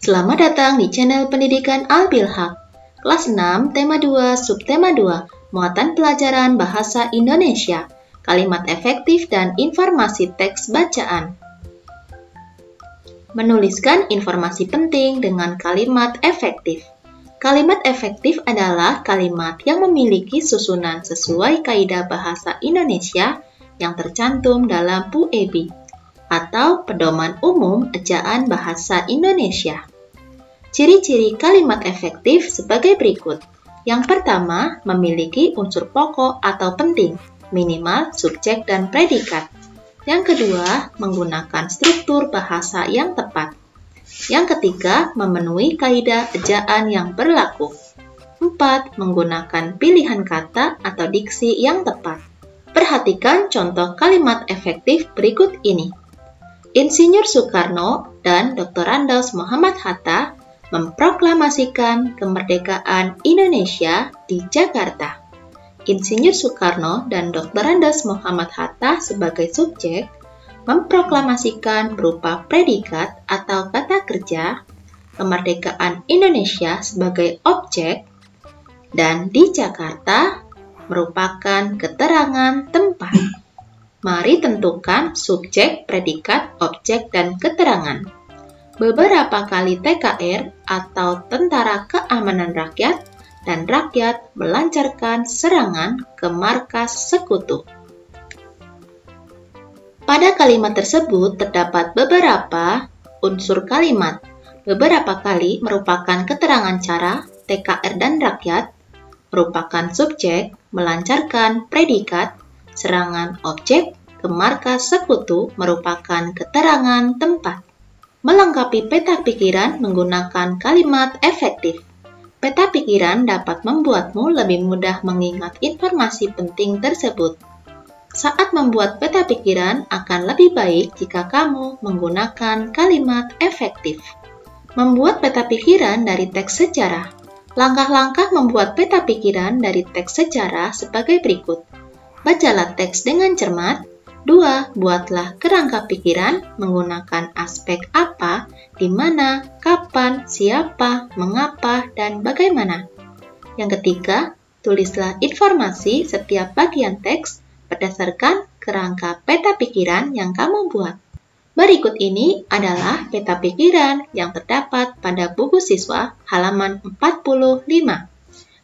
Selamat datang di channel Pendidikan Al-Bilhaq. Kelas 6, tema 2, subtema 2, muatan pelajaran bahasa Indonesia, kalimat efektif dan informasi teks bacaan. Menuliskan informasi penting dengan kalimat efektif. Kalimat efektif adalah kalimat yang memiliki susunan sesuai kaidah bahasa Indonesia yang tercantum dalam PUEB atau Pedoman Umum Ejaan Bahasa Indonesia. Ciri-ciri kalimat efektif sebagai berikut. Yang pertama, memiliki unsur pokok atau penting, minimal subjek dan predikat. Yang kedua, menggunakan struktur bahasa yang tepat. Yang ketiga, memenuhi kaidah ejaan yang berlaku. 4. Menggunakan pilihan kata atau diksi yang tepat. Perhatikan contoh kalimat efektif berikut ini. Insinyur Soekarno dan Dr. Andos Muhammad Hatta memproklamasikan kemerdekaan Indonesia di Jakarta. Insinyur Soekarno dan Dr. Andos Muhammad Hatta sebagai subjek memproklamasikan berupa predikat atau kata kerja, kemerdekaan Indonesia sebagai objek, dan di Jakarta merupakan keterangan tempat. Mari tentukan subjek, predikat, objek, dan keterangan. Beberapa kali TKR atau Tentara Keamanan Rakyat dan rakyat melancarkan serangan ke markas sekutu. Pada kalimat tersebut terdapat beberapa unsur kalimat. Beberapa kali merupakan keterangan cara, TKR dan rakyat, merupakan subjek, melancarkan predikat, serangan objek, ke markas sekutu merupakan keterangan tempat. Melengkapi peta pikiran menggunakan kalimat efektif. Peta pikiran dapat membuatmu lebih mudah mengingat informasi penting tersebut. Saat membuat peta pikiran akan lebih baik jika kamu menggunakan kalimat efektif. Membuat peta pikiran dari teks sejarah. Langkah-langkah membuat peta pikiran dari teks sejarah sebagai berikut. Bacalah teks dengan cermat. 2. Buatlah kerangka pikiran menggunakan aspek apa, di mana, kapan, siapa, mengapa, dan bagaimana. Yang ketiga, tulislah informasi setiap bagian teks berdasarkan kerangka peta pikiran yang kamu buat. Berikut ini adalah peta pikiran yang terdapat pada buku siswa halaman 45.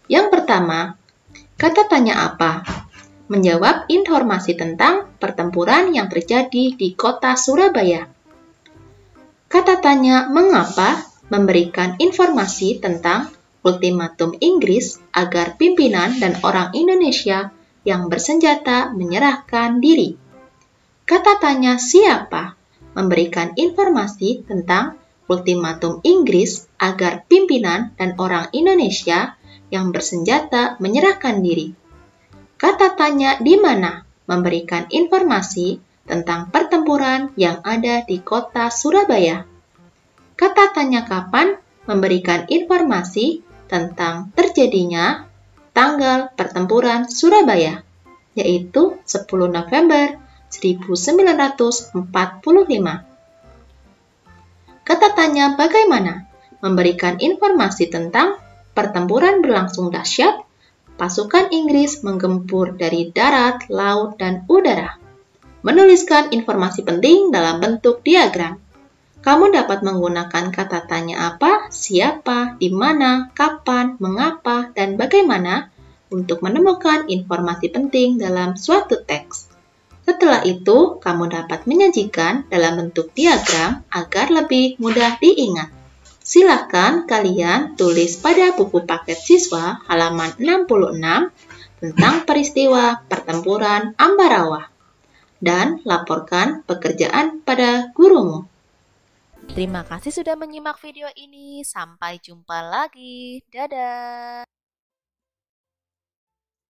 Yang pertama, kata tanya apa? Menjawab informasi tentang pertempuran yang terjadi di kota Surabaya. Kata tanya mengapa memberikan informasi tentang ultimatum Inggris agar pimpinan dan orang Indonesia yang bersenjata menyerahkan diri. Kata tanya siapa memberikan informasi tentang ultimatum Inggris agar pimpinan dan orang Indonesia yang bersenjata menyerahkan diri. Kata tanya di mana memberikan informasi tentang pertempuran yang ada di kota Surabaya. Kata tanya kapan memberikan informasi tentang terjadinya tanggal pertempuran Surabaya, yaitu 10 November 1945. Kata tanya bagaimana memberikan informasi tentang pertempuran berlangsung dahsyat. Pasukan Inggris menggempur dari darat, laut, dan udara. Menuliskan informasi penting dalam bentuk diagram. Kamu dapat menggunakan kata tanya apa, siapa, di mana, kapan, mengapa, dan bagaimana untuk menemukan informasi penting dalam suatu teks. Setelah itu, kamu dapat menyajikan dalam bentuk diagram agar lebih mudah diingat. Silahkan kalian tulis pada buku paket siswa halaman 66 tentang peristiwa pertempuran Ambarawa dan laporkan pekerjaan pada gurumu. Terima kasih sudah menyimak video ini. Sampai jumpa lagi. Dadah.